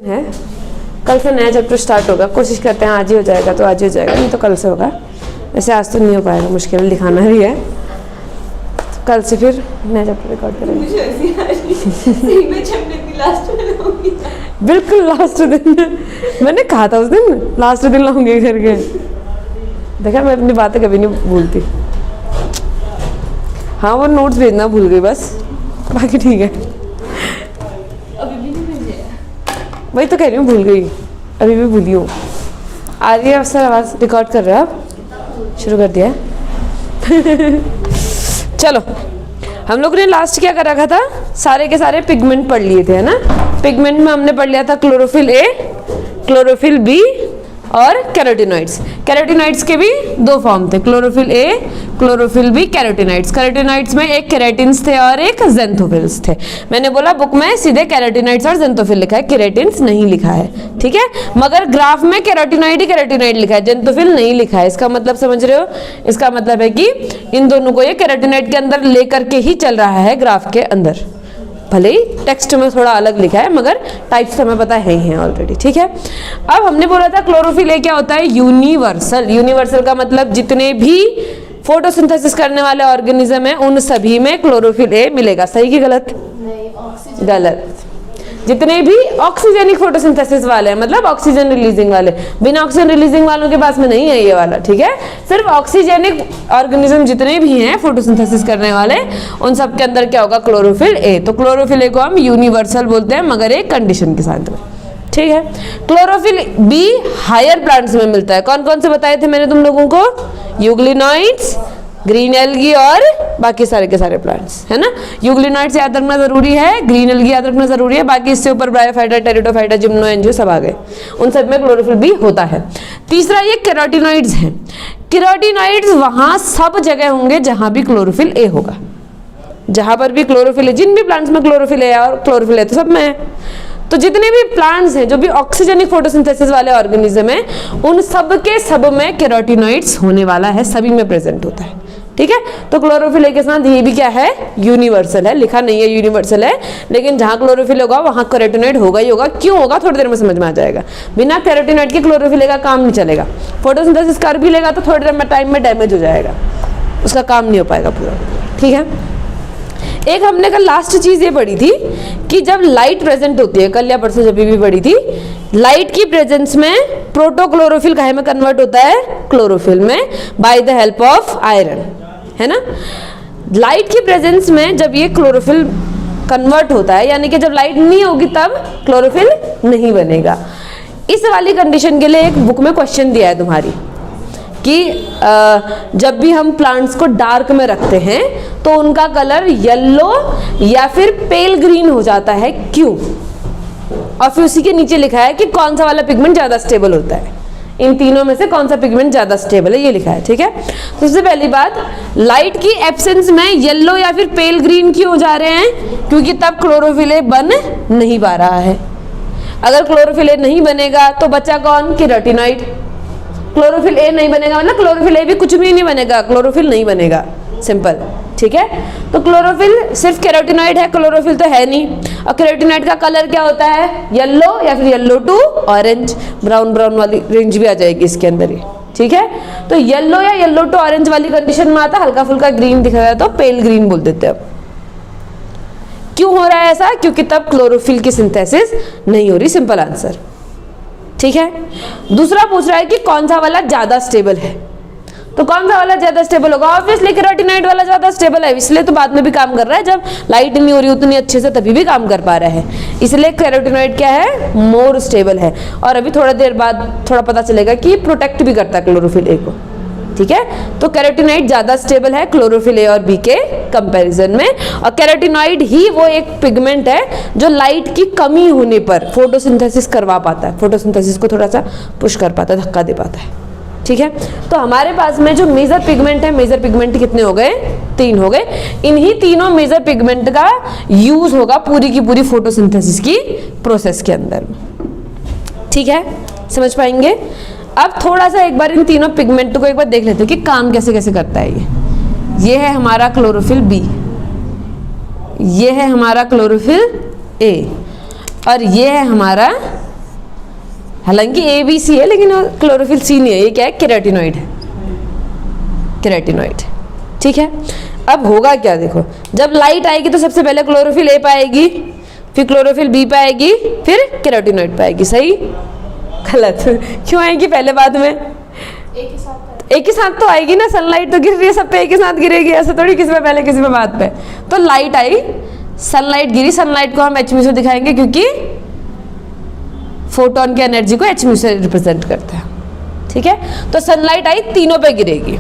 है, कल से नया चैप्टर स्टार्ट होगा। कोशिश करते हैं आज ही हो जाएगा तो आज ही हो जाएगा, नहीं तो कल से होगा। वैसे आज तो नहीं हो पाएगा, मुश्किल लिखाना भी है, तो कल से फिर नया चैप्टर रिकॉर्ड करेंगे। बिल्कुल लास्ट दिन मैंने कहा था उस दिन लास्ट दिन लाऊंगी करके। देखा मैं अपनी बातें कभी नहीं भूलती। हाँ वो नोट्स भेजना भूल गई बस, बाकी ठीक है। अभी भी नहीं भेजे? वही तो कह रही हूँ, भूल गई, अभी भी भूली हूँ। आ रही है अफसर आवाज़, रिकॉर्ड कर रहे हो आप? शुरू कर दिया है। चलो, हम लोग ने लास्ट क्या कर रखा था, सारे के सारे पिगमेंट पढ़ लिए थे, है ना। पिगमेंट में हमने पढ़ लिया था क्लोरोफिल ए, क्लोरोफिल बी और कैरोटिनॉइड्स। कैरोटिनॉइड्स के भी दो फॉर्म थे, chlorophyll A, chlorophyll B, carotenoids. Carotenoids में एक केराटिन्स थे और एक ज़ेंथोफिल्स थे। मैंने बोला बुक में सीधे कैरोटिनॉइड्स और ज़ेंथोफिल लिखा है, केराटिन्स नहीं लिखा है, ठीक है। मगर ग्राफ में कैरोटिनॉइड ही कैरोटिनॉइड लिखा है, ज़ेंथोफिल नहीं लिखा है। इसका मतलब समझ रहे हो? इसका मतलब है कि इन दोनों को ये कैरोटिनॉइड के अंदर लेकर के ही चल रहा है ग्राफ के अंदर। भले ही टेक्स्ट में थोड़ा अलग लिखा है मगर टाइप्स हमें पता है ही हैं ऑलरेडी, ठीक है। अब हमने बोला था क्लोरोफिल ए क्या होता है, यूनिवर्सल। यूनिवर्सल का मतलब जितने भी फोटोसिंथेसिस करने वाले ऑर्गेनिज्म है उन सभी में क्लोरोफिल ए मिलेगा। सही कि गलत? नहीं, ऑक्सीजन। गलत। जितने भी ऑक्सीजनिक फोटोसिंथेसिस वाले हैं, मतलब ऑक्सीजन रिलीजिंग वाले, बिना ऑक्सीजन रिलीजिंग वालों के पास में नहीं है ये वाला, ठीक है। सिर्फ ऑक्सीजनिक ऑर्गेनिज्म जितने भी हैं फोटोसिंथेसिस करने वाले, उन सब के अंदर क्या होगा, क्लोरोफिल ए। तो क्लोरोफिल ए को हम यूनिवर्सल बोलते हैं मगर एक कंडीशन के साथ में, ठीक है। क्लोरोफिल बी हायर प्लांट्स में मिलता है। कौन कौन से बताए थे मैंने तुम लोगों को? यूग्लिनॉइड्स, ग्रीन एल्गी और बाकी सारे के सारे प्लांट्स, है ना। यूग्लिनॉइड्स याद रखना जरूरी है, ग्रीन एल्गी याद रखना जरूरी है, बाकी इससे ऊपर ब्रायोफाइटा, टेरिडोफाइटा, जिम्नो, एंजियो सब आ गए, उन सब में क्लोरोफिल भी होता है। तीसरा ये केराटिनॉइड्स हैं। केराटिनॉइड्स वहां सब जगह होंगे जहां भी क्लोरोफिल ए होगा। जहां पर भी क्लोरोफिल है, जिन भी प्लांट्स में क्लोरोफिल है, और क्लोरोफिल है तो सब में है। तो जितने भी प्लांट्स हैं जो भी ऑक्सीजनिक फोटोसिंथेसिस वाले ऑर्गेनिज्म हैं, उन सब के सब में केराटिनॉइड्स होने वाला है, सभी में प्रेजेंट होता है, ठीक है। तो क्लोरोफिल ए के साथ ये भी क्या है, यूनिवर्सल है। लिखा नहीं है यूनिवर्सल है, लेकिन जहां क्लोरोफिल होगा वहां कैरोटिनॉइड होगा ही होगा। क्यों होगा थोड़ी देर में समझ में आ जाएगा। बिना कैरोटिनॉइड के क्लोरोफिल ए का काम नहीं चलेगा। फोटोसिंथेसिस कर भी लेगा तो थोड़ी देर में टाइम में डैमेज हो जाएगा, उसका काम नहीं हो पाएगा पूरा, ठीक है। एक हमने कल लास्ट चीज ये पढ़ी थी कि जब लाइट प्रेजेंट होती है, कल या परसों जब भी पढ़ी थी, लाइट की प्रेजेंस में प्रोटोक्लोरोफिल काहे में कन्वर्ट होता है, क्लोरोफिल में, by the help of iron, है ना। लाइट की प्रेजेंस में जब ये क्लोरोफिल कन्वर्ट होता है, यानी कि जब लाइट नहीं होगी तब क्लोरोफिल नहीं बनेगा। इस वाली कंडीशन के लिए एक बुक में क्वेश्चन दिया है तुम्हारी कि जब भी हम प्लांट्स को डार्क में रखते हैं तो उनका कलर येलो या फिर पेल ग्रीन हो जाता है, क्यों? और फिर उसी के नीचे लिखा है कि कौन सा वाला पिगमेंट ज्यादा स्टेबल होता है, इन तीनों में से कौन सा पिगमेंट ज्यादा स्टेबल है, ये लिखा है, ठीक है। तो सबसे पहली बात, लाइट की एब्सेंस में येलो या फिर पेल ग्रीन क्यों हो जा रहे हैं? क्योंकि तब क्लोरोफिल ए बन नहीं पा रहा है। अगर क्लोरोफिल ए नहीं बनेगा तो बचा कौन, केराटिनॉइड। क्लोरोफिल ए नहीं बनेगा मतलब क्लोरोफिल ए भी कुछ भी नहीं बनेगा, क्लोरोफिल नहीं बनेगा, सिंपल, ठीक है। तो क्लोरोफिल सिर्फ केराटिनॉइड है, क्लोरोफिल तो है नहीं। और केराटिनॉइड का कलर क्या होता है, येलो या फिर yellow to orange, brown brown वाली रेंज भी आ जाएगी इसके अंदर ही, ठीक है। तो येलो या येलो टू ऑरेंज वाली कंडीशन में आता, हल्का फुल्का ग्रीन दिख रहा है तो पेल ग्रीन बोल देते हैं। क्यों हो रहा है ऐसा? क्योंकि तब क्लोरोफिल की सिंथेसिस नहीं हो रही, सिंपल आंसर, ठीक है। दूसरा पूछ रहा है कि कौन सा वाला ज्यादा स्टेबल है, तो कौन सा वाला ज्यादा स्टेबल होगा? ऑब्वियसली केराटिनॉइड वाला ज्यादा स्टेबल है, इसलिए तो बाद में भी काम कर रहा है, जब लाइट नहीं हो रही उतनी अच्छे से तभी भी काम कर पा रहा है, इसलिए केराटिनॉइड क्या है, मोर स्टेबल है। और अभी थोड़ा देर बाद थोड़ा पता चलेगा कि प्रोटेक्ट भी करता है क्लोरोफिल ए को, ठीक है। तो केराटिनॉइड ज्यादा स्टेबल है क्लोरोफिल ए और बी के कंपैरिजन में। और केराटिनॉइड ही वो एक पिगमेंट है जो लाइट की कमी होने पर फोटोसिंथेसिस करवा पाता है, फोटोसिंथेसिस को थोड़ा सा पुश कर पाता है, धक्का दे पाता है, ठीक है। तो हमारे पास में जो मेजर पिगमेंट है, मेजर पिगमेंट कितने हो गए, 3 हो गए। इन्हीं तीनों मेजर पिगमेंट का यूज होगा पूरी की पूरी फोटोसिंथेसिस की प्रोसेस के अंदर, ठीक है, समझ पाएंगे। अब थोड़ा सा एक बार इन तीनों पिगमेंट को एक बार देख लेते हैं कि काम कैसे कैसे करता है। ये है हमारा क्लोरोफिल बी, ये है हमारा क्लोरोफिल ए, और ये है हमारा हालांकि ए बी सी है लेकिन क्लोरोफिल सी नहीं है, ये क्या है, केराटिनॉइड है, केराटिनॉइड। ठीक है, अब होगा क्या देखो, जब लाइट आएगी तो सबसे पहले क्लोरोफिल ए पाएगी, फिर क्लोरोफिल बी पाएगी, फिर केराटिनॉइड पाएगी। सही गलत क्यों आएगी पहले बाद में? एक ही साथ तो आएगी ना, सनलाइट तो गिर रही है सब पे, एक ही साथ गिरेगी, ऐसा थोड़ी किसी में पहले किसी में बाद पे। तो लाइट आई, सनलाइट गिरी, सनलाइट को हम एच से दिखाएंगे क्योंकि फोटोन की एनर्जी को एच से रिप्रेजेंट करते हैं। ठीक है, तो सनलाइट आई, तीनों पे गिरेगी।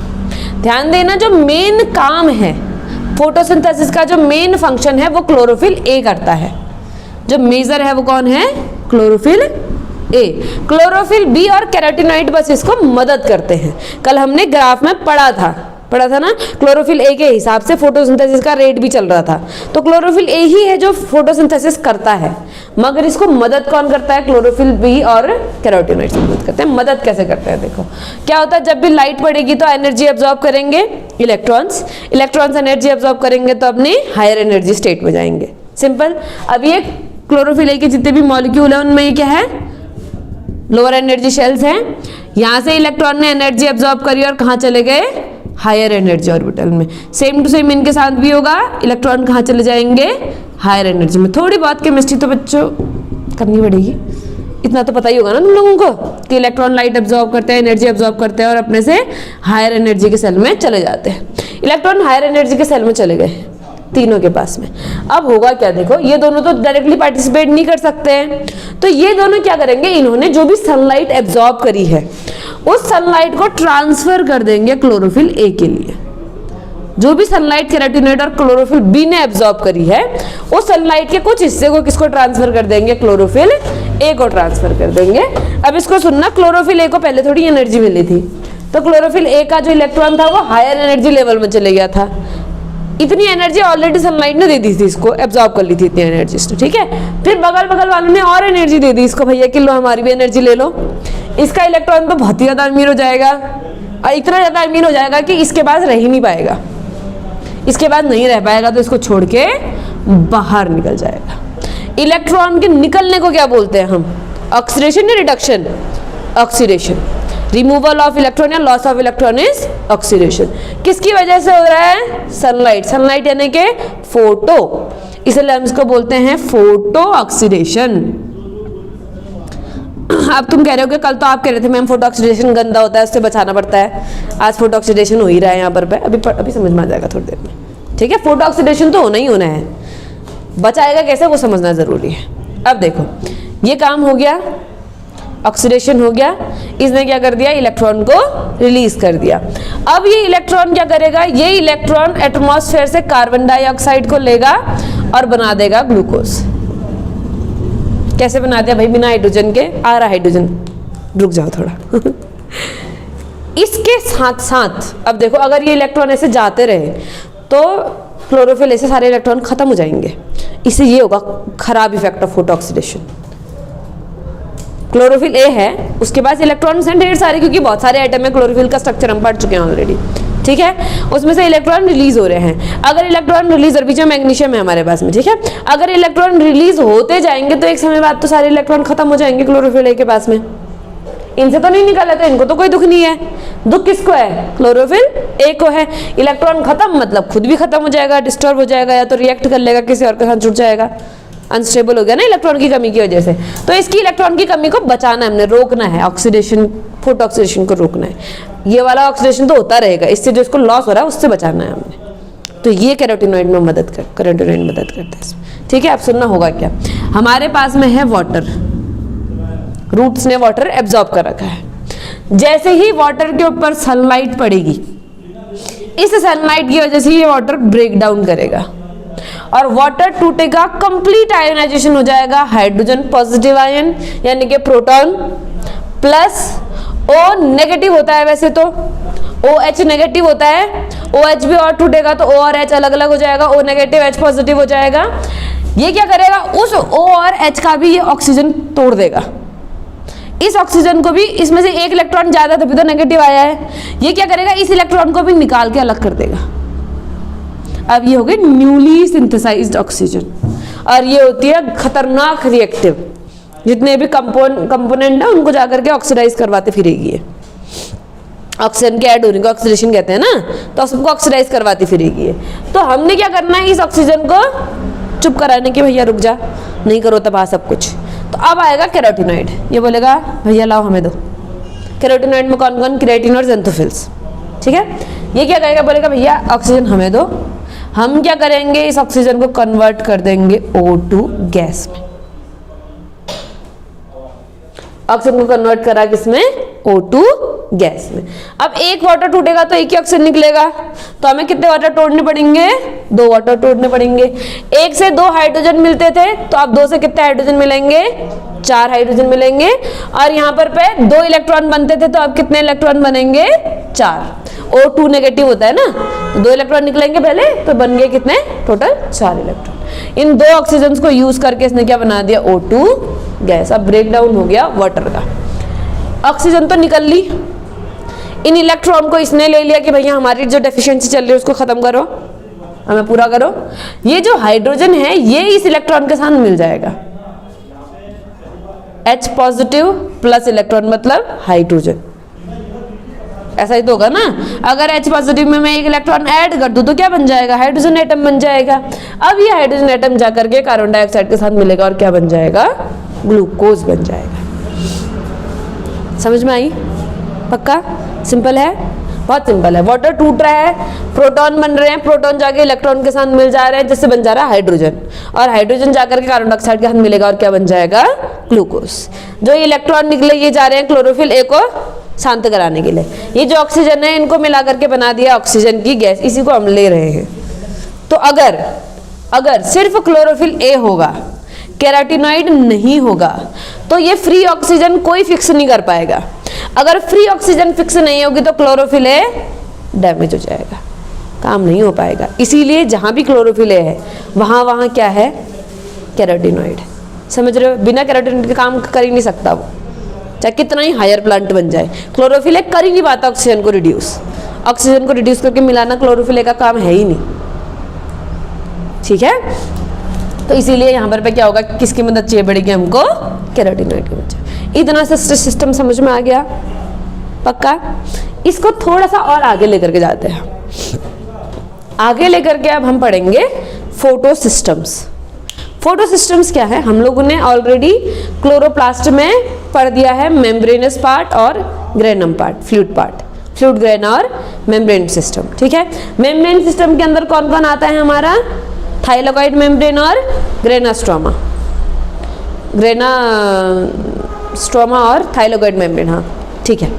ध्यान देना, जो मेन काम है फोटोसिंथेसिस का, जो मेन फंक्शन है वो क्लोरोफिल ए करता है। जो मेजर है वो कौन है? Chlorophyll A. क्लोरोफिल बी और केराटिनॉइड बस इसको मदद करते हैं। कल हमने ग्राफ में पढ़ा था ना, क्लोरोफिल ए के हिसाब से फोटोसिंथेसिस का रेट भी चल रहा था। तो क्लोरोफिल ए ही है जो फोटोसिंथेसिस करता है, मगर इसको मदद कौन करता है? क्लोरोफिल बी और केराटिनॉइड से मदद करते हैं। मदद कैसे करते हैं देखो, क्या होता है, जब भी लाइट पड़ेगी तो एनर्जी एब्जॉर्ब करेंगे इलेक्ट्रॉन्स, इलेक्ट्रॉन्स एनर्जी एब्जॉर्ब करेंगे तो अपने हायर एनर्जी स्टेट में जाएंगे। सिंपल। अब ये क्लोरोफिल ए के जितने भी मॉलिक्यूल है उनमें ये क्या है? लोअर एनर्जी शेल्स हैं। यहाँ से इलेक्ट्रॉन ने एनर्जी एब्जॉर्ब करी और कहाँ चले गए? हायर एनर्जी ऑर्बिटल में। सेम टू सेम इनके साथ भी होगा, इलेक्ट्रॉन कहाँ चले जाएंगे? हायर एनर्जी में। थोड़ी बहुत केमिस्ट्री तो बच्चों करनी पड़ेगी, इतना तो पता ही होगा ना तुम लोगों को कि इलेक्ट्रॉन लाइट एब्जॉर्ब करते हैं, एनर्जी एब्जॉर्ब करते हैं और अपने से हायर एनर्जी के सेल में चले जाते हैं। इलेक्ट्रॉन हायर एनर्जी के सेल में चले गए तीनों के पास में। अब होगा क्या देखो, ये दोनों तो डायरेक्टली पार्टिसिपेट नहीं कर सकते हैं, तो ये दोनों क्या करेंगे, इन्होंने जो भी सनलाइट एब्जॉर्ब करी है उस सनलाइट को ट्रांसफर कर देंगे क्लोरोफिल ए के लिए। जो भी सनलाइट केराटिनॉइड और क्लोरोफिल बी ने एब्जॉर्ब करी है उस सनलाइट के कुछ हिस्से को किसको ट्रांसफर कर देंगे? क्लोरोफिल ए को ट्रांसफर कर देंगे। अब इसको सुनना, क्लोरोफिल ए को पहले थोड़ी एनर्जी मिली थी, तो क्लोरोफिल ए का जो इलेक्ट्रॉन था वो हायर एनर्जी लेवल में चले गया था। इतनी एनर्जी ऑलरेडी सनलाइट ने दे दी थी, इसको एब्जॉर्ब कर ली थी इतनी एनर्जी इसने। ठीक है, फिर बगल बगल वालों ने और एनर्जी दे दी इसको, भैया कि लो हमारी भी एनर्जी ले लो। इसका इलेक्ट्रॉन तो बहुत ही ज्यादा अमीर हो जाएगा और इतना ज्यादा अमीर हो जाएगा कि इसके पास रह ही नहीं पाएगा, इसके बाद नहीं रह पाएगा, तो इसको छोड़ के बाहर निकल जाएगा। इलेक्ट्रॉन के निकलने को क्या बोलते हैं हम? ऑक्सीडेशन या reduction? Oxidation. Removal of electron या loss of electron is oxidation. किसकी वजह से हो रहा है? सनलाइट। सनलाइट यानी कि फोटो, इसलिए हम इसको बोलते हैं फोटो ऑक्सीडेशन। अब तुम कह रहे हो कि कल तो आप कह रहे थे मैम फोटो ऑक्सीडेशन गंदा होता है, उससे बचाना पड़ता है। आज फोटो ऑक्सीडेशन हो ही रहा है यहाँ पर, अभी समझ में आ जाएगा थोड़ी देर में। ठीक है, फोटो ऑक्सीडेशन तो होना ही होना है, बचाएगा कैसे वो समझना जरूरी है। अब देखो, ये काम हो गया, ऑक्सीडेशन हो गया, इसने क्या कर दिया? इलेक्ट्रॉन को रिलीज कर दिया। अब ये इलेक्ट्रॉन क्या करेगा? ये इलेक्ट्रॉन एटमॉस्फेयर से कार्बन डाइऑक्साइड को लेगा और बना देगा ग्लूकोज। कैसे बना दिया भाई? बिना हाइड्रोजन के। आ रहा हाइड्रोजन, रुक जाओ थोड़ा इसके साथ साथ अब देखो, अगर ये इलेक्ट्रॉन ऐसे जाते रहे तो क्लोरोफिल ऐसे सारे इलेक्ट्रॉन खत्म हो जाएंगे। इससे ये होगा खराब effect of photo oxidation. Chlorophyll A है, उसके पास इलेक्ट्रॉन्स हैं ढेर सारे, क्योंकि बहुत सारे एटम में क्लोरोफिल का स्ट्रक्चर हम पढ़ चुके हैं ऑलरेडी। ठीक है, उसमें से इलेक्ट्रॉन रिलीज हो रहे हैं। अगर इलेक्ट्रॉन रिलीज, और बीच में मैग्नीशियम है हमारे पास में, ठीक है, अगर इलेक्ट्रॉन रिलीज होते जाएंगे तो एक समय बाद तो सारे इलेक्ट्रॉन खत्म हो जाएंगे क्लोरोफिल ए के पास में। इनसे तो नहीं निकल तो इनको तो कोई दुख नहीं है। दुख किसको है? क्लोरोफिल ए को है। इलेक्ट्रॉन खत्म मतलब खुद भी खत्म हो जाएगा, डिस्टर्ब हो जाएगा, या तो रिएक्ट कर लेगा किसी और के साथ, जुड़ जाएगा, अनस्टेबल हो गया ना इलेक्ट्रॉन की कमी की वजह से। तो इसकी इलेक्ट्रॉन की कमी को बचाना है हमने, रोकना है, ऑक्सीडेशन, फोटो ऑक्सीडेशन को रोकना है। ये वाला ऑक्सीडेशन तो होता रहेगा, इससे जो इसको लॉस हो रहा है उससे बचाना है हमने। तो ये कैरोटीनॉइड में कैरोटीनॉइड मदद करता है इसमें। ठीक है, अब सुनना होगा क्या, हमारे पास में है वाटर, रूट्स ने वाटर एब्जॉर्ब कर रखा है। जैसे ही वाटर के ऊपर सनलाइट पड़ेगी, इस सनलाइट की वजह से ये वाटर ब्रेक डाउन करेगा और वाटर टूटेगा, कंप्लीट आयोनाइजेशन हो जाएगा। हाइड्रोजन पॉजिटिव आयन यानी कि प्रोटॉन प्लस O नेगेटिव होता है, वैसे तो OH नेगेटिव होता है, OH भी और टूटेगा तो O और H अलग अलग हो जाएगा, O नेगेटिव H पॉजिटिव हो जाएगा। ये क्या करेगा, उस O और H का भी ये ऑक्सीजन तोड़ देगा। इस ऑक्सीजन को भी, इसमें से एक इलेक्ट्रॉन ज्यादा तभी तो नेगेटिव आया है, ये क्या करेगा, इस इलेक्ट्रॉन को भी निकाल के अलग कर देगा। अब ये हो गई न्यूली सिंथेसाइज्ड ऑक्सीजन, और ये होती है खतरनाक रिएक्टिव। जितने भी कंपोनेंट है उनको जाकर के ऑक्सीडाइज करवाते फिरेगी ये। ऑक्सीजन के ऐड होने को ऑक्सीडेशन कहते हैं ना, तो सबको ऑक्सीडाइज करवाती फिरेगी ये। तो हमने क्या करना है, इस ऑक्सीजन को चुप कराने की, भैया रुक जा, नहीं करो तबाह सब कुछ। तो अब आएगा कैरोटीनॉइड, ये बोलेगा भैया लाओ हमें दो। कैरोटीनॉइड में कौन कौन, केराटिन और ज़ेंथोफिल्स, ठीक है। ये क्या करेगा, बोलेगा भैया ऑक्सीजन हमें दो, हम क्या करेंगे, इस ऑक्सीजन को कन्वर्ट कर देंगे O2 गैस में। ऑक्सीजन को कन्वर्ट करा किसमें, O2 गैस में। अब एक वाटर टूटेगा तो एक ही ऑक्सीजन निकलेगा, तो हमें कितने वाटर तोड़ने पड़ेंगे, 2 वाटर तोड़ने पड़ेंगे। एक से 2 हाइड्रोजन मिलते थे, तो अब 2 से कितने हाइड्रोजन मिलेंगे, 4 हाइड्रोजन मिलेंगे। और यहाँ पर पे 2 इलेक्ट्रॉन बनते थे, तो अब कितने इलेक्ट्रॉन बनेंगे, 4। O2 नेगेटिव होता है ना, तो 2 इलेक्ट्रॉन निकलेंगे पहले, तो बन गए कितने, टोटल 4 इलेक्ट्रॉन। इन 2 ऑक्सीजन को यूज करके इसने क्या बना दिया, O2 गैस। अब ब्रेक डाउन हो गया वाटर का। ऑक्सीजन तो निकल ली, इन इलेक्ट्रॉन को इसने ले लिया कि भैया हमारी जो डेफिशिएंसी चल रही है उसको खत्म करो, हमें पूरा करो। ये जो हाइड्रोजन है ये इस इलेक्ट्रॉन के साथ मिल जाएगा, H पॉजिटिव प्लस इलेक्ट्रॉन मतलब हाइड्रोजन, ऐसा ही तो होगा ना। अगर H पॉजिटिव में मैं एक इलेक्ट्रॉन ऐड कर दूं तो क्या बन जाएगा, हाइड्रोजन एटम बन जाएगा। अब ये हाइड्रोजन एटम जाकर के कार्बन डाइऑक्साइड के साथ मिलेगा और क्या बन जाएगा, ग्लूकोज बन जाएगा। समझ में आई, पक्का, सिंपल है, बहुत सिंपल है। वाटर टूट रहा है, प्रोटॉन बन रहे हैं, प्रोटॉन जाके इलेक्ट्रॉन के साथ मिल जा रहे हैं, जिससे बन जा रहा है हाइड्रोजन, और हाइड्रोजन जाकर के कार्बन डाइऑक्साइड के साथ मिलेगा और क्या बन जाएगा, ग्लूकोज। जो इलेक्ट्रॉन निकले ये जा रहे हैं क्लोरोफिल ए को शांत कराने के लिए। ये जो ऑक्सीजन है इनको मिला करके बना दिया ऑक्सीजन की गैस, इसी को हम ले रहे हैं। तो अगर सिर्फ क्लोरोफिल ए होगा, कैरोटीनॉइड नहीं होगा, तो ये फ्री ऑक्सीजन कोई फिक्स नहीं कर पाएगा। अगर फ्री ऑक्सीजन फिक्स नहीं होगी तो क्लोरोफिल ए डैमेज हो जाएगा, काम नहीं हो पाएगा। इसीलिए जहां भी क्लोरोफिल ए है वहां क्या है, कैरोटीनॉइड। समझ रहे हो, बिना कैरोटीनॉइड के काम कर ही नहीं सकता वो, चाहे कितना ही हायर प्लांट बन जाए। क्लोरोफिल ए कर ही नहीं पाता ऑक्सीजन को रिड्यूस, ऑक्सीजन को रिड्यूस करके मिलाना क्लोरोफिल ए का काम है ही नहीं, ठीक है। तो इसीलिए यहाँ पर क्या होगा, किसकी मदद चाहिए पड़ेगी हमको, कैरोटीनॉइड की मदद। इतना सिस्टम समझ में आ गया, पक्का। इसको थोड़ा सा और आगे लेकर के जाते हैं। आगे लेकर के अब हम पढ़ेंगे फोटो सिस्टम्स। फोटो सिस्टम्स क्या है, हम लोगों ने ऑलरेडी क्लोरोप्लास्ट में पढ़ दिया है, मेम्ब्रेनस पार्ट और ग्रेनम पार्ट, फ्लूइड ग्रेन और मेम्ब्रेन सिस्टम, ठीक है। मेम्ब्रेन सिस्टम के अंदर कौन कौन आता है हमारा, थाइलेकॉइड मेम्ब्रेन और ग्रेनास्ट्रोमा, ग्रेनास्ट्रोमा और थाइलेकॉइड मेम्ब्रेन, हाँ ठीक है।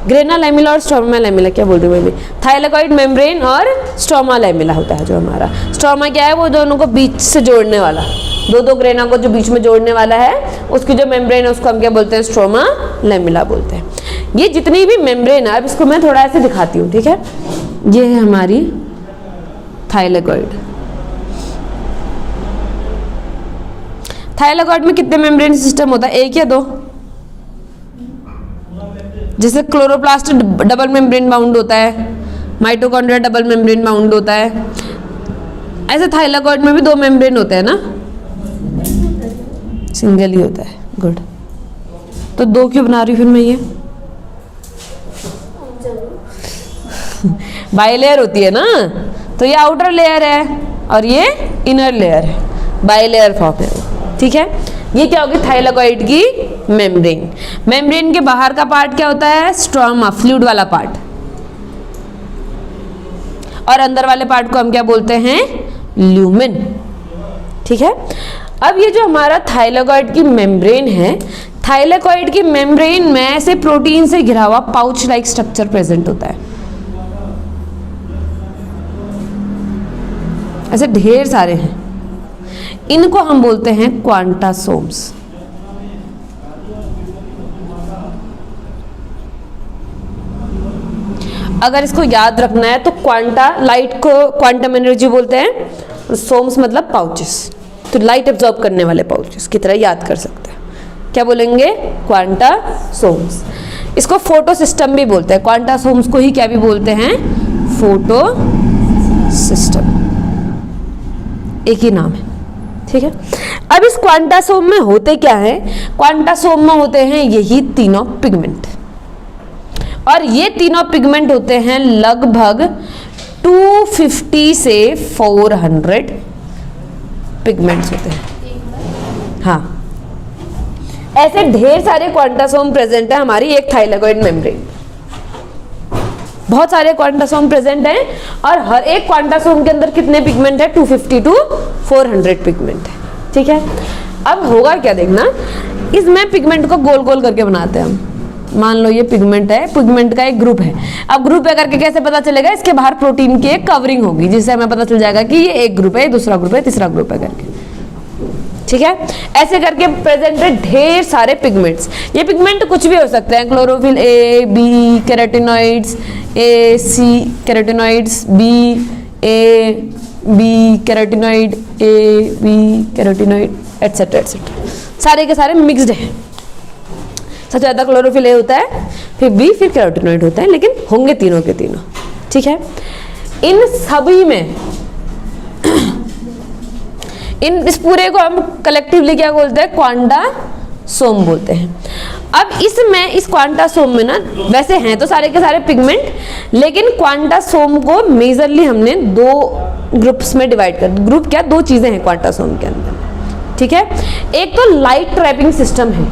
ग्रेना लैमिला और स्ट्रोमा लैमिला, क्या बोल रही हूँ मैं भी, थाइलेकॉइड मेम्ब्रेन और स्ट्रोमा लैमिला होता है जो हमारा। स्ट्रोमा क्या है, वो दोनों को बीच से जोड़ने वाला, दो ग्रेना को जो बीच में जोड़ने वाला है, उसकी जो मेम्ब्रेन है उसको हम क्या बोलते हैं, स्ट्रोमा लैमिला बोलते हैं। ये जितनी भी मेम्ब्रेन है, अब इसको मैं थोड़ा ऐसे दिखाती हूँ, ठीक है। ये है हमारी थाइलेकॉइड। थाइलेकॉइड में कितने मेम्ब्रेन सिस्टम होता है, एक या दो। जैसे क्लोरोप्लास्ट डबल मेम्ब्रेन बाउंड होता है, माइटोकॉन्ड्रिया डबल मेम्ब्रेन बाउंड होता है, ऐसे थाइलेकॉइड में भी 2 मेम्ब्रेन होते हैं ना, सिंगल ही होता है, गुड। तो 2 क्यों बना रही हूँ फिर मैं ये, बाइलेयर होती है ना, तो ये आउटर लेयर है और ये इनर लेयर है, बाइलेयर फॉर्म है, ठीक है। ये क्या होगी, थाइलेकॉइड की मेम्ब्रेन। मेम्ब्रेन के बाहर का पार्ट क्या होता है, स्ट्रोमा, फ्लूइड वाला पार्ट, और अंदर वाले पार्ट को हम क्या बोलते हैं, ल्यूमेन, ठीक है। अब ये जो हमारा थाइलेकॉइड की मेम्ब्रेन है, थाइलेकॉइड की मेम्ब्रेन में ऐसे प्रोटीन से घिरा हुआ पाउच लाइक स्ट्रक्चर प्रेजेंट होता है, ऐसे ढेर सारे हैं, इनको हम बोलते हैं क्वांटासोम्स। अगर इसको याद रखना है तो क्वांटा, लाइट को क्वांटम एनर्जी बोलते हैं, सोम्स मतलब पाउचेस, तो लाइट एब्जॉर्ब करने वाले पाउचेस की तरह याद कर सकते हैं, क्या बोलेंगे, क्वांटासोम्स। इसको फोटो सिस्टम भी बोलते हैं, क्वांटासोम्स को ही क्या भी बोलते हैं, फोटो सिस्टम, एक ही नाम है, ठीक ठीक है। अब इस क्वांटासोम में होते क्या है, क्वांटासोम में होते हैं यही तीनों पिगमेंट, और ये तीनों पिगमेंट होते हैं लगभग 250 से 400 पिगमेंट्स होते हैं। हाँ, ऐसे ढेर सारे क्वांटासोम प्रेजेंट है हमारी एक थाइलेकोइड मेम्ब्रेन। बहुत सारे क्वांटासोम प्रेजेंट हैं और हर एक क्वांटासोम के अंदर कितने पिगमेंट है, 250 to 400 पिगमेंट है। ठीक है, अब होगा क्या देखना, इसमें पिगमेंट को गोल गोल करके बनाते हैं हम। मान लो ये पिगमेंट है, पिगमेंट का एक ग्रुप है। अब ग्रुप है करके कैसे पता चलेगा, इसके बाहर प्रोटीन की एक कवरिंग होगी जिससे हमें पता चल जाएगा कि ये एक ग्रुप है, दूसरा ग्रुप है, तीसरा ग्रुप है करके। ठीक है, ऐसे करके प्रेजेंट है ढेर सारे पिगमेंट्स। ये पिगमेंट कुछ भी हो सकते हैं, chlorophyll A, B, carotenoids A, C carotenoids B, A B carotenoid A B carotenoid etcetera etcetera, सारे के सारे मिक्स्ड हैं। सबसे ज़्यादा क्लोरोफिल ए होता है, फिर बी, फिर कैरोटिनॉइड होता है, लेकिन होंगे तीनों के तीनों। ठीक है, इन सभी में इस पूरे को हम कलेक्टिवली क्या बोलते हैं, क्वांटासोम बोलते हैं। अब इसमें इस क्वांटासोम में ना वैसे हैं तो सारे के सारे पिगमेंट, लेकिन क्वांटासोम को मेजरली हमने दो ग्रुप्स में डिवाइड कर, ग्रुप क्या, दो चीजें हैं क्वांटासोम के अंदर। ठीक है, एक तो लाइट ट्रैपिंग सिस्टम है,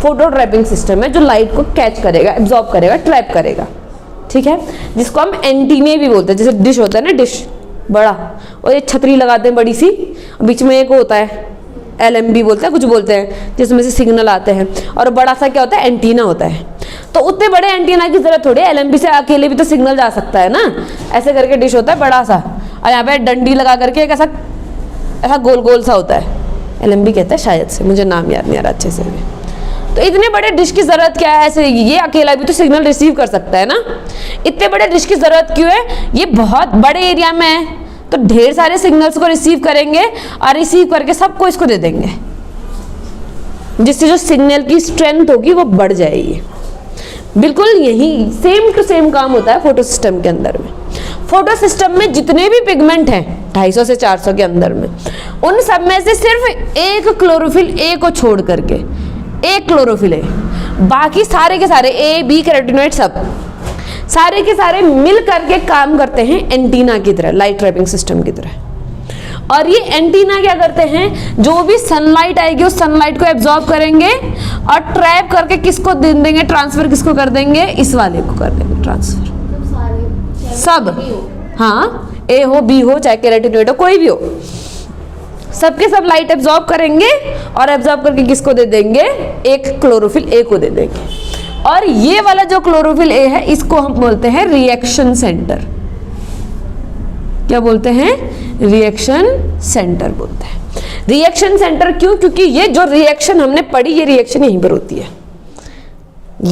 फोटो ट्रैपिंग सिस्टम है जो लाइट को कैच करेगा, एब्जॉर्ब करेगा, ट्रैप करेगा। ठीक है, जिसको हम एंटीने भी बोलते हैं। जैसे डिश होता है ना, डिश बड़ा, और ये छतरी लगाते हैं बड़ी सी, बीच में एक होता है LMB बोलते हैं, कुछ बोलते हैं, जिसमें से सिग्नल आते हैं, और बड़ा सा क्या होता है, एंटीना होता है। तो उतने बड़े एंटीना की जरूरत थोड़ी है, LMB से अकेले भी तो सिग्नल जा सकता है ना। ऐसे करके डिश होता है बड़ा सा, और यहाँ पे डंडी लगा करके एक ऐसा गोल गोल सा होता है, LMB कहता है शायद से, मुझे नाम याद नहीं आ रहा अच्छे से। तो इतने बड़े डिश की जरूरत क्या है, ऐसे ये अकेला भी तो सिग्नल रिसीव कर सकता है ना। इतने बड़े डिश की जरूरत क्यों है, ये बहुत बड़े एरिया में है, तो ढेर सारे सिग्नल्स को रिसीव करेंगे और रिसीव करके सबको इसको दे देंगे, जिससे जो सिग्नल की स्ट्रेंथ होगी वो बढ़ जाएगी। बिल्कुल यही सेम टू सेम काम होता है फोटो सिस्टम के अंदर में। फोटो सिस्टम में जितने भी पिगमेंट हैं 250 से 400 के अंदर में, उन सब में से सिर्फ एक क्लोरोफिल ए को छोड़ करके, एक क्लोरोफिल ए, बाकी सारे के सारे ए बी कैरोटिनॉइड सब सारे के सारे मिल करके काम करते हैं एंटीना की तरह, लाइट ट्रैपिंग सिस्टम की तरह। और ये एंटीना क्या करते हैं, जो भी सनलाइट आएगी उस सनलाइट को एब्जॉर्ब करेंगे और ट्रैप करके किसको दे देंगे, ट्रांसफर किसको कर देंगे, इस वाले को कर देंगे ट्रांसफर। सब, हाँ, ए हो बी हो चाहे कैरोटिनॉइड हो कोई भी हो, सबके सब लाइट एब्जॉर्ब करेंगे और एब्जॉर्ब करके किसको दे देंगे, एक क्लोरोफिल ए को दे देंगे। और ये वाला जो क्लोरोफिल ए है इसको हम बोलते हैं रिएक्शन सेंटर। क्या बोलते हैं, रिएक्शन सेंटर बोलते हैं। रिएक्शन सेंटर क्यों, क्योंकि ये जो रिएक्शन हमने पढ़ी, ये रिएक्शन यहीं पर होती है।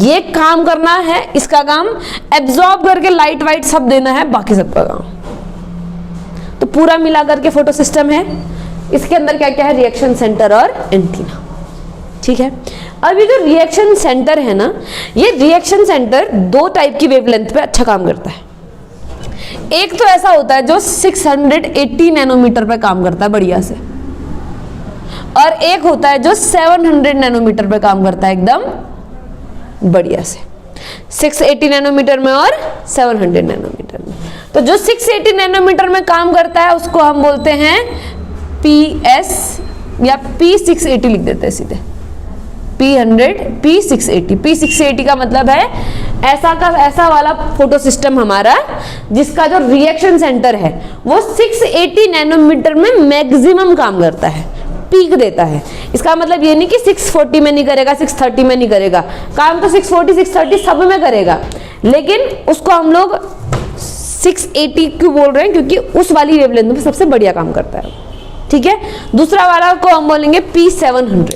ये काम करना है, इसका काम एब्जॉर्ब करके लाइट वाइट सब देना है, बाकी सबका काम। तो पूरा मिला करके फोटो सिस्टम है, इसके अंदर क्या क्या है, रिएक्शन सेंटर और एंटीना। ठीक है, अब ये जो रिएक्शन सेंटर है ना, ये रिएक्शन सेंटर दो टाइप की वेवलेंथ पे अच्छा काम करता है। एक तो ऐसा होता है जो 680 नैनोमीटर पे काम करता है बढ़िया से, और एक होता है जो 700 नैनोमीटर पे काम करता है एकदम बढ़िया से। 680 नैनोमीटर में और 700 नैनोमीटर में। तो जो 680 नैनोमीटर में काम करता है उसको हम बोलते हैं PS या P680 लिख देते हैं सीधे, P680। P680 का मतलब है ऐसा वाला फोटो सिस्टम हमारा जिसका जो रिएक्शन सेंटर है वो 680 नैनोमीटर में मैक्सिमम काम करता है, पीक देता है। इसका मतलब ये नहीं कि 640 में नहीं करेगा, 630 में नहीं करेगा, काम तो 640 630 सब में करेगा, लेकिन उसको हम लोग 680 क्यों बोल रहे हैं, क्योंकि उस वाली वेवलेंथ में सबसे बढ़िया काम करता है। ठीक है, दूसरा वाला को हम बोलेंगे P700।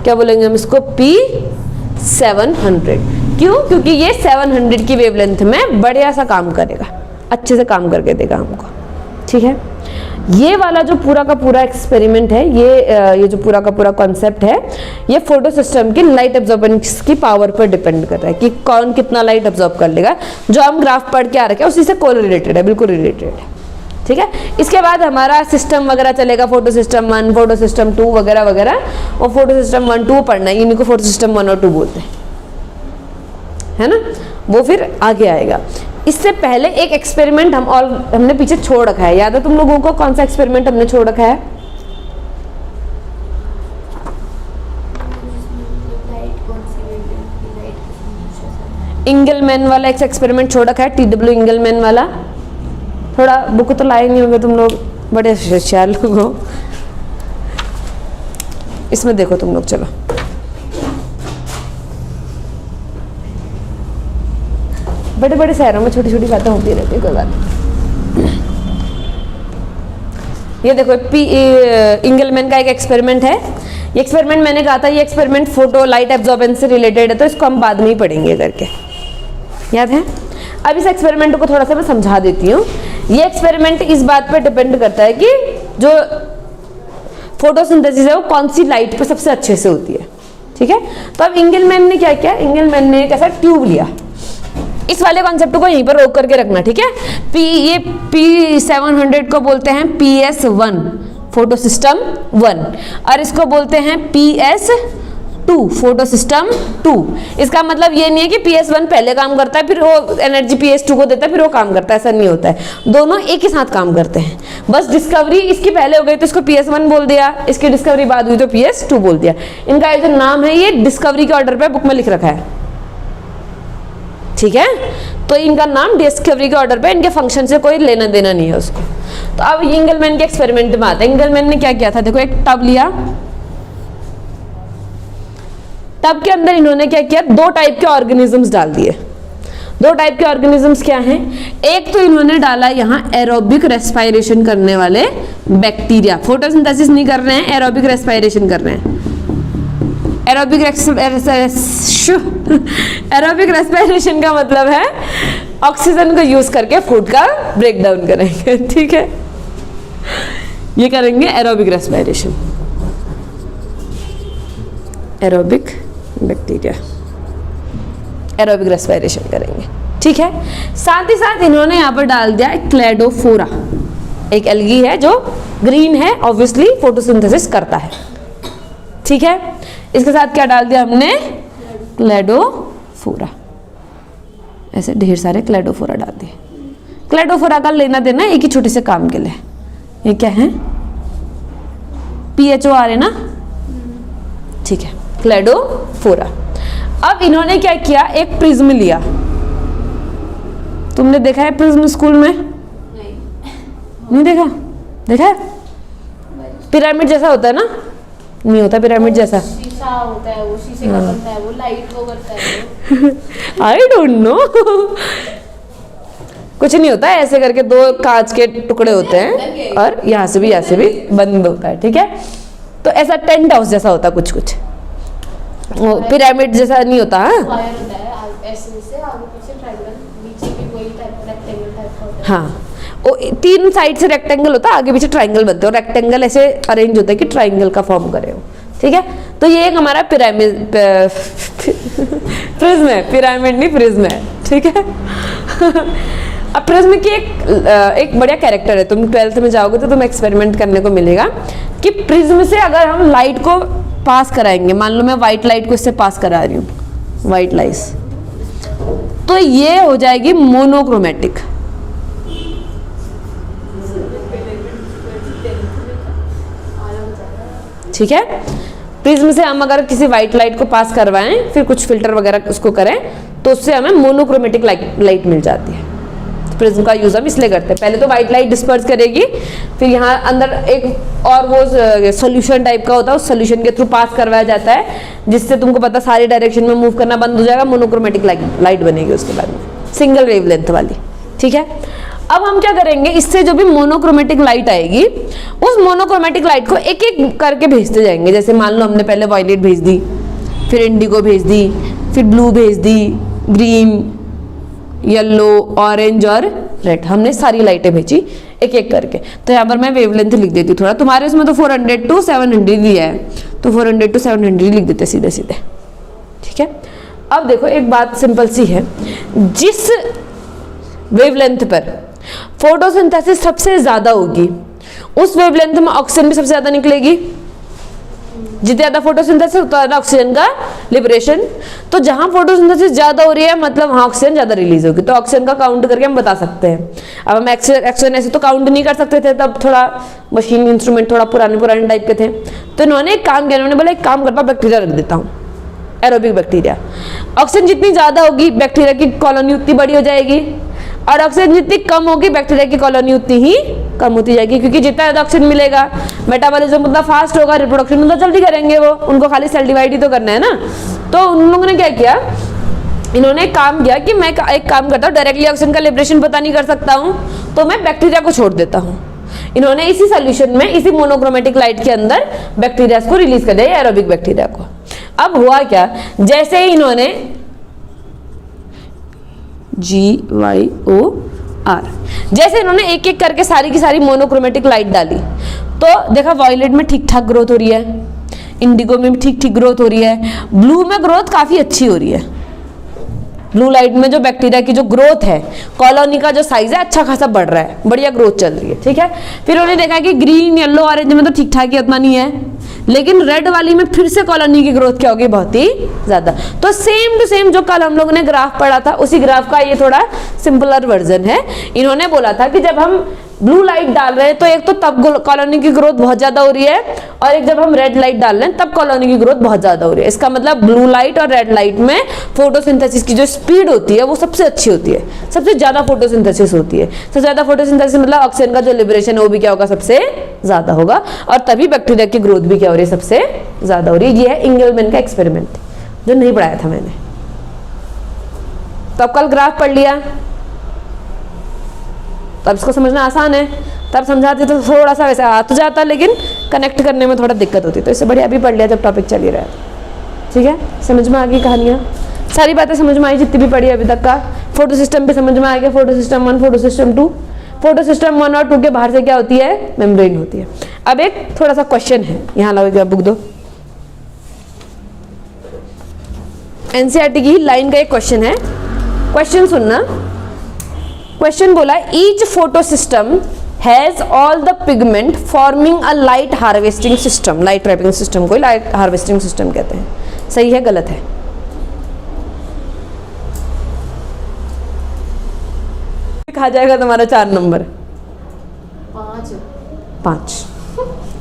क्या बोलेंगे हम इसको, P700। क्यों, क्योंकि ये 700 की वेवलेंथ में बढ़िया सा काम करेगा, अच्छे से काम करके देगा हमको। ठीक है, ये वाला जो पूरा का पूरा एक्सपेरिमेंट है, ये जो पूरा का पूरा कॉन्सेप्ट है, ये फोटो सिस्टम की लाइट एब्जॉर्बेंस की पावर पर डिपेंड कर रहा है कि कौन कितना लाइट एब्जॉर्ब कर लेगा। जो हम ग्राफ पढ़ के आ रखे हैं उसी से कोरिलेटेड है, बिल्कुल रिलेटेड है। ठीक है। इसके बाद हमारा सिस्टम वगैरह चलेगा, फोटो सिस्टम 1, फोटो सिस्टम 2 वगैरह वगैरह। और फोटो सिस्टम 1, 2 पढ़ना है, इन्हीं को फोटो सिस्टम 1 और 2 बोलते हैं, है ना। वो फिर आगे आएगा। इससे पहले एक एक्सपेरिमेंट हमने पीछे छोड़ रखा है, याद है तुम लोगों को? कौन सा एक्सपेरिमेंट हमने छोड़ रखा है? इंगलमैन वाला एक एक्सपेरिमेंट छोड़ रखा है, TW इंगलमैन वाला। थोड़ा बुक तो लाए नहीं होंगे तुम लोग, बड़े होशियार लोग हो। इसमें देखो तुम लोग, चलो बड़े बड़े शहरों में छोटी छोटी बातें होती रहती है, कोई बात नहीं। ये देखो इंगलमैन का एक एक्सपेरिमेंट है। ये एक्सपेरिमेंट मैंने कहा था, ये एक्सपेरिमेंट फोटो लाइट एब्जॉर्बेंस से रिलेटेड है, तो इसको हम बाद में ही पढ़ेंगे करके, याद है। अब इस एक्सपेरिमेंट को थोड़ा सा मैं समझा देती हूँ। ये एक्सपेरिमेंट इस बात पे डिपेंड करता है कि जो फोटोसिंथेसिस है वो कौन सी लाइट पे सबसे अच्छे से होती है, ठीक है। तो अब इंगलमैन ने क्या किया, इंगलमैन ने एक ऐसा ट्यूब लिया। इस वाले कॉन्सेप्ट को यहीं पर रोक करके रखना, ठीक है। ये P700 को बोलते हैं PS1 फोटो सिस्टम 1, और इसको बोलते हैं PS2 फोटो सिस्टम 2। इसका मतलब ये नहीं है कि PS1 पहले काम करता है फिर वो एनर्जी PS2 को देता है फिर वो काम करता है, ऐसा नहीं होता है। दोनों एक ही साथ काम करते हैं। बस डिस्कवरी इसकी पहले हो गई तो इसको PS1 बोल दिया, इसकी डिस्कवरी बाद हुई तो PS2 बोल दिया। इनका जो नाम है ये डिस्कवरी के ऑर्डर पे बुक में लिख रखा है, ठीक है। तो इनका नाम डिस्कवरी के ऑर्डर पे, इनके फंक्शन से कोई लेना देना नहीं है उसको। तो अब इंगलमैन के एक्सपेरिमेंट में आते हैं। इंगलमैन ने क्या किया था, देखो एक टब लिया, टब के अंदर इन्होंने क्या किया, 2 टाइप के ऑर्गेनिजम्स डाल दिए। 2 टाइप के ऑर्गेनिजम्स क्या हैं? एक तो इन्होंने डाला यहाँ एरोबिक रेस्पिरेशन करने वाले बैक्टीरिया, फोटोसिंथेसिस नहीं कर रहे हैं, एरोबिक रेस्पिरेशन कर रहे हैं। एरोबिक रेस्पिरेशन का मतलब है ऑक्सीजन को यूज करके फूड का ब्रेक डाउन करेंगे, ठीक है। ये करेंगे aerobic respiration, aerobic bacteria aerobic respiration करेंगे, ठीक है। साथ ही साथ इन्होंने यहाँ पर डाल दिया क्लेडोफोरा, एक एल्गी है जो ग्रीन है, ऑब्वियसली फोटोसिंथेसिस करता है, ठीक है। इसके साथ क्या डाल दिया हमने, क्लेडोफोरा, ऐसे ढेर सारे क्लेडोफोरा डाल दिए। क्लेडोफोरा का लेना देना एक ही छोटे से काम के लिए। ये क्या है, PHOR है ना, ठीक है, क्लेडोफोरा। अब इन्होंने क्या किया, एक प्रिज्म लिया। तुमने देखा है प्रिज्म स्कूल में? नहीं देखा? देखा है? पिरामिड जैसा होता है ना? नहीं होता पिरामिड जैसा, शीशा होता है, वो शीशे का बनता है, वो लाइट वो करता है। आई डोंट नो, कुछ नहीं होता है, ऐसे करके 2 कांच के टुकड़े होते हैं और यहाँ से भी बंद होता है, ठीक है। तो ऐसा टेंट हाउस जैसा होता है कुछ कुछ, वो पिरामिड जैसा नहीं होता। हाँ वायर होता है, ऐसे से आगे पीछे ट्रायंगल, नीचे भी वही टाइप रेक्टेंगल टाइप का होता है। हाँ, वो 3 साइड से रेक्टेंगल होता है, आगे पीछे ट्रायंगल बनते हैं, और रेक्टेंगल ऐसे अरेंज होता है कि ट्रायंगल का फॉर्म करे हो, ठीक है। तो ये एक हमारा पिरामिड प्रिज्म है, पिरामिड नहीं प्रिज्म है, ठीक है। अब प्रिज्म की एक बढ़िया कैरेक्टर है, तुम 12th में जाओगे तो तुम एक्सपेरिमेंट करने को मिलेगा कि प्रिज्म से अगर हम लाइट को पास कराएंगे, मान लो मैं व्हाइट लाइट को इससे पास करा रही हूँ, व्हाइट लाइट्स, तो ये हो जाएगी मोनोक्रोमेटिक, ठीक है। प्रिज्म से हम अगर किसी व्हाइट लाइट को पास करवाएं, फिर कुछ फिल्टर वगैरह उसको करें, तो उससे हमें मोनोक्रोमेटिक लाइट मिल जाती है। तो प्रिज्म का यूज हम इसलिए करते हैं, पहले तो व्हाइट लाइट डिस्पर्स करेगी, फिर यहाँ अंदर एक और वो सोल्यूशन टाइप का होता है, उस सोल्यूशन के थ्रू पास करवाया जाता है, जिससे तुमको पता सारी डायरेक्शन में मूव करना बंद हो जाएगा, मोनोक्रोमेटिक लाइट बनेगी उसके बाद में, सिंगल वेवलेंथ वाली, ठीक है। अब हम क्या करेंगे, इससे जो भी मोनोक्रोमेटिक लाइट आएगी, उस मोनोक्रोमेटिक लाइट को एक एक करके भेजते जाएंगे। जैसे मान लो हमने पहले वायलेट भेज दी, फिर इंडिगो भेज दी, फिर ब्लू भेज दी, ग्रीन, येलो, ऑरेंज और रेड, हमने सारी लाइटें भेजी एक एक करके। तो यहाँ पर मैं वेवलेंथ लिख देती हूँ थोड़ा, तुम्हारे उसमें तो 400 to 700 दिया है, तो 400 to 700 लिख देते सीधे सीधे, ठीक है। अब देखो एक बात सिंपल सी है, जिस वेवलेंथ पर फोटोसिंथेसिस सबसे ज्यादा होगी, उस वेवलेंथ में ऑक्सीजन भी सबसे ज्यादा निकलेगी। जितने ज्यादा फोटोसिंथेसिस उतना ज्यादा ऑक्सीजन का लिबरेशन। तो जहां फोटोसिंथेसिस ज्यादा हो रही है मतलब वहां ऑक्सीजन ज्यादा रिलीज होगी। तो ऑक्सीजन का काउंट करके हम बता सकते हैं। अब हम ऑक्सीजन ऐसे तो काउंट नहीं कर सकते थे, तब थोड़ा मशीन इंस्ट्रूमेंट थोड़ा पुराने टाइप के थे। तो इन्होंने एक काम किया, इन्होंने बोला एक काम करता हूं, बैक्टीरिया रख देता हूँ, एरोबिक बैक्टीरिया। ऑक्सीजन जितनी ज्यादा होगी बैक्टीरिया की कॉलोनी उतनी बड़ी हो जाएगी, और ऑक्सीजन जितनी कम होगी बैक्टीरिया की कॉलोनी उतनी ही कम होती जाएगी। क्योंकि जितना ज्यादा ऑक्सीजन मिलेगा मेटाबॉलिज्म उतना फास्ट होगा, रिप्रोडक्शन उतना जल्दी करेंगे वो, उनको खाली सेल डिवाइड ही तो करना है ना। तो उन लोगों ने क्या किया, इन्होंने काम किया कि मैं एक काम करता हूँ, डायरेक्टली ऑक्सीजन का लिबरेशन पता नहीं कर सकता हूँ तो मैं बैक्टीरिया को छोड़ देता हूँ। इन्होंने इसी सोल्यूशन में, इसी मोनोक्रोमेटिक लाइट के अंदर बैक्टीरिया को रिलीज कर दिया, एरोबिक बैक्टीरिया को। अब हुआ क्या, जैसे ही इन्होंने GYOR, जैसे इन्होंने एक एक करके सारी की सारी मोनोक्रोमेटिक लाइट डाली तो देखा वॉयलेट में ठीक ठाक ग्रोथ हो रही है, इंडिगो में भी ठीक ठीक ग्रोथ हो रही है, ब्लू में ग्रोथ काफी अच्छी हो रही है। ब्लू लाइट में जो बैक्टीरिया की जो ग्रोथ है, कॉलोनी का जो साइज है अच्छा खासा बढ़ रहा है, बढ़िया ग्रोथ चल रही है, ठीक है। फिर उन्होंने देखा कि ग्रीन, येलो, ऑरेंज में तो ठीक ठाक ही उतना नहीं है, लेकिन रेड वाली में फिर से कॉलोनी की ग्रोथ क्या होगी, बहुत ही ज्यादा। तो सेम टू सेम जो कल हम लोगों ने ग्राफ पढ़ा था उसी ग्राफ का ये थोड़ा सिंपलर वर्जन है। इन्होंने बोला था कि जब हम ब्लू लाइट डाल रहे हैं तो एक तो तब कॉलोनी की ग्रोथ बहुत ज्यादा हो रही है, और एक जब हम रेड लाइट डाल रहे हैं तब कॉलोनी की ग्रोथ बहुत ज्यादा हो रही है। इसका मतलब ब्लू लाइट और रेड लाइट में फोटोसिंथेसिस की जो स्पीड होती है वो सबसे अच्छी होती है, सबसे ज्यादा फोटोसिंथेसिस होती है। सबसे ज्यादा फोटोसिंथेसिस मतलब ऑक्सीजन का जो लिबरेशन है वो भी क्या होगा, सबसे ज्यादा होगा, और तभी बैक्टीरिया की ग्रोथ भी क्या हो रही है, सबसे ज्यादा हो रही है। ये है इंगेलमैन का एक्सपेरिमेंट जो नहीं पढ़ाया था मैंने। तो अब कल ग्राफ पढ़ लिया, तब इसको समझना आसान है, तब समझाते तो थोड़ा सा वैसे आ तो जाता, लेकिन कनेक्ट करने में थोड़ा दिक्कत होती। तो इससे बढ़िया अभी पढ़ लिया जब टॉपिक चल ही रहा है, ठीक है। समझ में आ गई कहानियाँ, सारी बातें समझ में आई जितनी भी पढ़ी अभी तक का। फोटो सिस्टम भी समझ में आ गया, photo system 1, photo system 2। Photo system 1 और 2 के बाहर से क्या होती है, मेम्ब्रेन होती है। अब एक थोड़ा सा क्वेश्चन है, यहाँ लाओ बुक दो, एनसीईआरटी की लाइन का एक क्वेश्चन है, क्वेश्चन सुनना। क्वेश्चन बोला, each photo system has all the pigment forming a light harvesting system. Light trapping system को लाइट हार्वेस्टिंग सिस्टम कहते हैं। सही है, गलत है? कहा जाएगा तुम्हारा 4 नंबर, 5,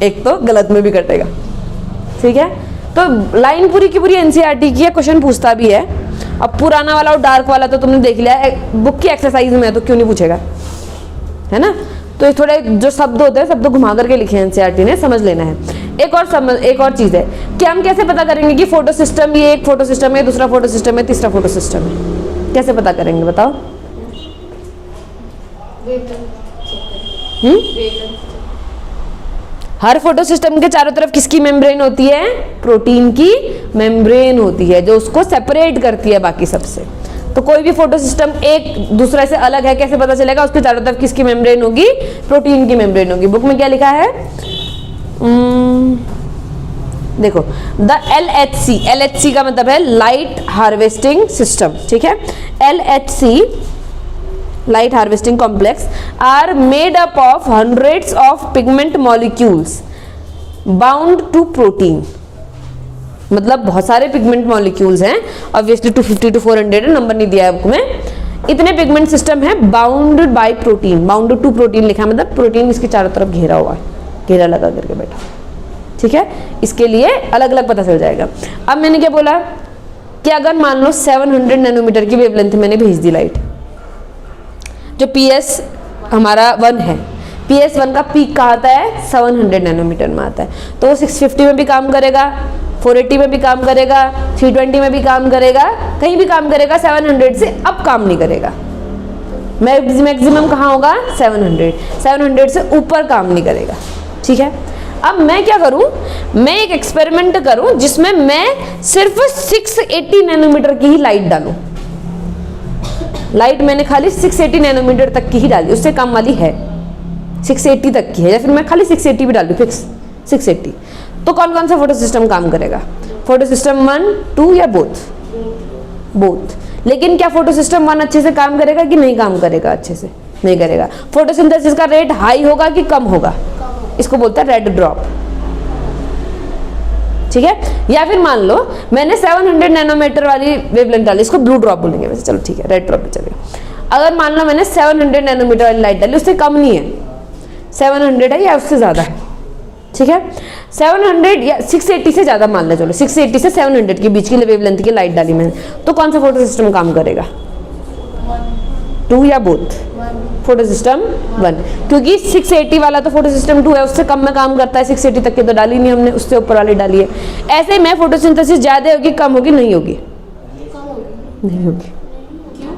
एक तो गलत में भी कटेगा, ठीक है। तो लाइन पूरी की पूरी एनसीईआरटी की है, क्वेश्चन पूछता भी है। अब पुराना वाला और डार्क वाला तो तुमने देख लिया, बुक की एक्सरसाइज में है तो क्यों नहीं पूछेगा, है ना। तो ये थोड़े जो शब्द होते हैं शब्द घुमा करके लिखे हैं एनसीईआरटी ने, समझ लेना है। एक और चीज है कि हम कैसे पता करेंगे कि फोटो सिस्टम, ये एक फोटो सिस्टम है, दूसरा फोटो सिस्टम है, तीसरा फोटो सिस्टम है, कैसे पता करेंगे बताओ? हर फोटो सिस्टम के चारों तरफ किसकी मेम्ब्रेन होती है? प्रोटीन की मेम्ब्रेन होती है, जो उसको सेपरेट करती है बाकी सबसे। तो कोई भी फोटो सिस्टम एक दूसरे से अलग है, कैसे पता चलेगा? उसके चारों तरफ किसकी मेम्ब्रेन होगी? प्रोटीन की मेम्ब्रेन होगी। बुक में क्या लिखा है? देखो, द LHC का मतलब है लाइट हार्वेस्टिंग सिस्टम, ठीक है। LHC light harvesting complex are made up of hundreds of pigment molecules bound to protein। मतलब बहुत सारे पिगमेंट मॉलिक्यूल्स हैं, ऑब्वियसली 250 to 400 है, नंबर नहीं दिया है बुक में। इतने पिगमेंट सिस्टम है bounded by protein, bounded to protein लिखा है, मतलब प्रोटीन इसके चारों तरफ घेरा हुआ है, घेरा लगा करके बैठा, ठीक है। इसके लिए अलग अलग पता चल जाएगा। अब मैंने क्या बोला कि अगर मान लो 700 नैनोमीटर की वेवलेंथ मैंने भेज दी लाइट, जो PS हमारा 1 है, PS1 का पीक कहाँ आता है? 700 नैनोमीटर में आता है। तो वो 650 में भी काम करेगा, 480 में भी काम करेगा, 320 में भी काम करेगा, कहीं भी काम करेगा, 700 से अब काम नहीं करेगा। मैक्सिमम कहाँ होगा? 700 से ऊपर काम नहीं करेगा, ठीक है। अब मैं क्या करूं? मैं एक एक्सपेरिमेंट करूं जिसमें मैं सिर्फ 680 नैनोमीटर की ही लाइट डालूं। लाइट मैंने खाली 680 नैनोमीटर तक की ही डाली, उससे कम वाली है 680 तक की है, या फिर मैं खाली 680 भी डालूं, फिक्स 680। तो कौन कौन सा फोटो सिस्टम काम करेगा? फोटो सिस्टम 1, 2 या बोथ? लेकिन क्या फोटो सिस्टम 1 अच्छे से काम करेगा कि नहीं काम करेगा अच्छे से? नहीं करेगा। फोटोसिंथेसिस का रेट हाई होगा कि कम होगा, इसको बोलता है रेड ड्रॉप, ठीक है। या फिर मान लो मैंने 700 नैनोमीटर वाली वेवलेंथ डाली, इसको ब्लू ड्रॉप बोलेंगे वैसे, चलो ठीक है, रेड ड्रॉप भी चलेगा। अगर मान लो मैंने 700 नैनोमीटर वाली लाइट डाली, उससे कम नहीं है, 700 है या उससे ज़्यादा है, ठीक है। 700 या 680 से ज़्यादा मान ले, चलो 680 से 700 के बीच की वेवलेंथ की लाइट डाली मैंने, तो कौन सा फोटो सिस्टम काम करेगा? 2 या बोथ? फोटो सिस्टम 1, क्योंकि 680 वाला तो फोटो सिस्टम 2 है, उससे कम में काम करता है। 680 तक की तो डाली नहीं हमने, उससे ऊपर वाली डाली है। ऐसे में फोटोसिंथेसिस ज़्यादा होगी, कम होगी, नहीं होगी? नहीं होगी,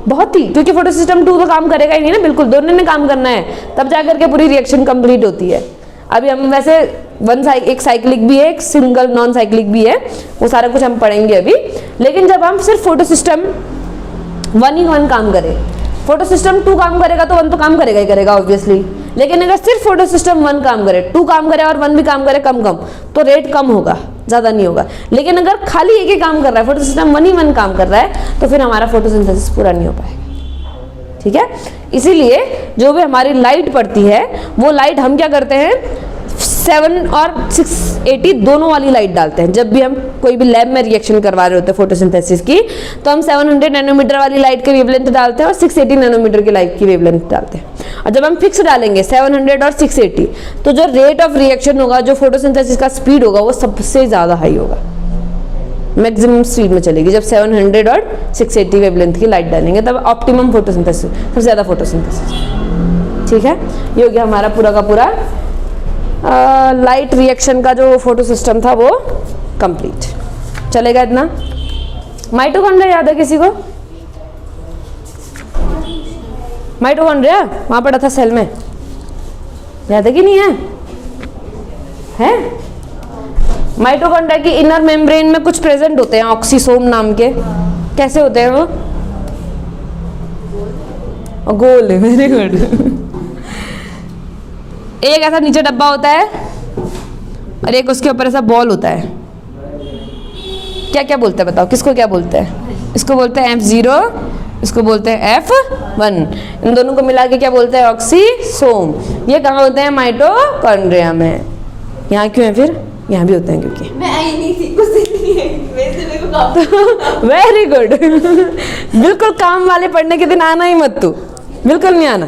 बहुत ही, क्योंकि फोटो सिस्टम 2 तो काम करेगा ही नहीं ना, बिल्कुल दोनों ने काम करना है, तब जाकर के पूरी रिएक्शन कंप्लीट होती है। अभी हम वैसे एक साइक्लिक भी है, एक सिंगल नॉन साइक्लिक भी है, वो सारा कुछ हम पढ़ेंगे अभी। लेकिन जब हम सिर्फ फोटो सिस्टम 1 काम करे, फोटो सिस्टम 2 काम करेगा तो 1 तो काम करेगा ही करेगा ऑब्वियसली, लेकिन अगर सिर्फ फोटो सिस्टम 1 काम करे, 2 काम करे और 1 भी काम करे कम तो रेट कम होगा, ज़्यादा नहीं होगा। लेकिन अगर खाली एक ही काम कर रहा है, फोटो सिस्टम 1 काम कर रहा है, तो फिर हमारा फोटोसिंथेसिस पूरा नहीं हो पाएगा, ठीक है। इसीलिए जो भी हमारी लाइट पड़ती है, वो लाइट हम क्या करते हैं, 7 और 680 दोनों वाली लाइट डालते हैं। जब भी हम कोई भी लैब में रिएक्शन करवा रहे होते हैं फोटोसिंथेसिस की, तो हम 700 नैनोमीटर वाली लाइट की वेवलेंथ डालते हैं और 680 नैनोमीटर की लाइट की वेवलेंथ डालते हैं। और जब हम फिक्स डालेंगे 700 और 680, तो जो रेट ऑफ रिएक्शन होगा, जो फोटोसिंथेसिस का स्पीड होगा, वो सबसे ज़्यादा हाई होगा, मैक्सिमम स्पीड में चलेगी। जब 700 और 680 वेवलेंथ की लाइट डालेंगे, तब ऑप्टिमम फोटोसिंथेसिस, सबसे ज़्यादा फोटोसिंथेसिस, ठीक है। ये हो गया हमारा पूरा का पूरा लाइट रिएक्शन का जो फोटो सिस्टम था वो कंप्लीट। चलेगा इतना? माइटोकॉन्ड्रिया याद है किसी को? माइटोकॉन्ड्रिया वहां पड़ा था सेल में, याद है कि नहीं है? है? माइटोकॉन्ड्रिया की इनर मेम्ब्रेन में कुछ प्रेजेंट होते हैं ऑक्सीसोम नाम के। कैसे होते हैं वो? गोल है, वेरी गुड। एक ऐसा नीचे डब्बा होता है और एक उसके ऊपर ऐसा बॉल होता है, क्या क्या बोलते हैं बताओ, किसको क्या बोलते हैं? इसको बोलते हैं F0, इसको बोलते हैं F1, इन दोनों को मिला के क्या बोलते हैं? ऑक्सीसोम। ये कहाँ होते हैं? माइटोकॉन्ड्रिया में। यहाँ क्यों है फिर? यहाँ भी होते हैं क्योंकि मैं आई नहीं थी, कुछ नहीं है, मेरे को काम। Very good. बिल्कुल काम वाले पढ़ने के दिन आना ही मत, तू बिल्कुल नहीं आना,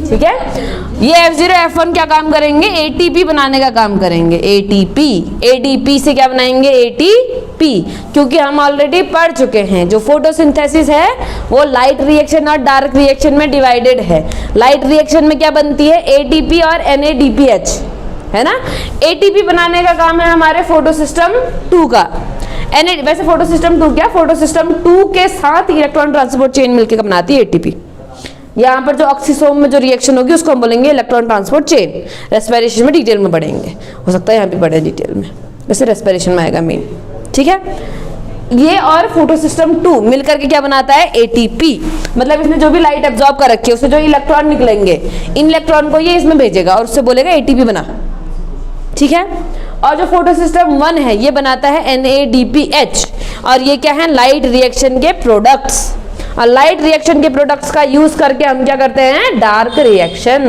ठीक है। ये F0 F1 क्या काम करेंगे? ATP बनाने का काम करेंगे, ATP से क्या बनाएंगे? ATP, क्योंकि हम ऑलरेडी पढ़ चुके हैं जो फोटोसिंथेसिस है वो लाइट रिएक्शन और डार्क रिएक्शन में डिवाइडेड है। लाइट रिएक्शन में क्या बनती है? ATP और NADPH, है ना। ATP बनाने का काम है हमारे फोटोसिस्टम 2 का। वैसे फोटोसिस्टम 2 क्या, फोटोसिस्टम 2 के साथ इलेक्ट्रॉन ट्रांसपोर्ट चेन मिलकर बनाती है ATP। यहाँ पर जो ऑक्सीसोम में जो रिएक्शन होगी उसको हम बोलेंगे इलेक्ट्रॉन ट्रांसपोर्ट चेन। रेस्पिरेशन में डिटेल में पढ़ेंगे, हो सकता है यहाँ भी पढ़े डिटेल में, वैसे रेस्पिरेशन में आएगा मेन, ठीक है। ये और फोटोसिस्टम 2 मिलकर के क्या बनाता है? ATP। मतलब इसमें जो भी लाइट एब्जॉर्ब कर रखी है उससे जो इलेक्ट्रॉन निकलेंगे, इन इलेक्ट्रॉन को ये इसमें भेजेगा और उससे बोलेगा ATP बना, ठीक है। और जो फोटोसिस्टम 1 है ये बनाता है NADPH, और ये क्या है? लाइट रिएक्शन के प्रोडक्ट्स। और लाइट रिएक्शन के प्रोडक्ट्स का यूज करके हम क्या करते हैं? Dark reaction.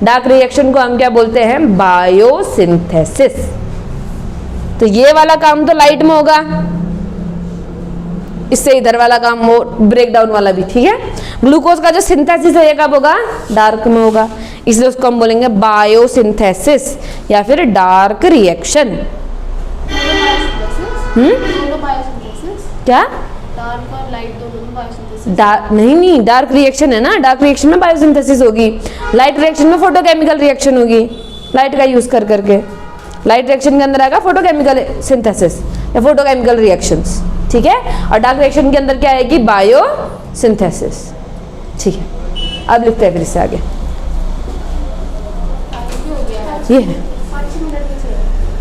डार्क रिएक्शन को हम क्या बोलते हैं? बायोसिंथेसिस। तो ये वाला काम तो लाइट में होगा, इससे इधर वाला काम वो ब्रेक डाउन वाला भी, ठीक है। ग्लूकोज का जो सिंथेसिस है ये कब होगा? डार्क में होगा, इसलिए उसको हम बोलेंगे बायोसिंथेसिस या फिर डार्क रिएक्शन। क्या? डार्क और लाइट दोनों में बायोसिंथेसिस? नहीं, डार्क रिएक्शन है ना, डार्क रिएक्शन में बायोसिंथेसिस होगी, लाइट रिएक्शन में फोटोकेमिकल रिएक्शन होगी, लाइट का यूज कर करके। लाइट रिएक्शन के अंदर आएगा फोटोकेमिकल सिंथेसिस या फोटोकेमिकल रिएक्शंस, ठीक है। और डार्क रिएक्शन के अंदर क्या आएगी? बायोसिंथेसिस, ठीक है। अब लिखते हैं फिर इससे आगे, ये है।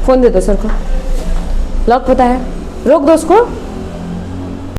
फोन दे दो सर को, लॉक पता है, रोक दो उसको।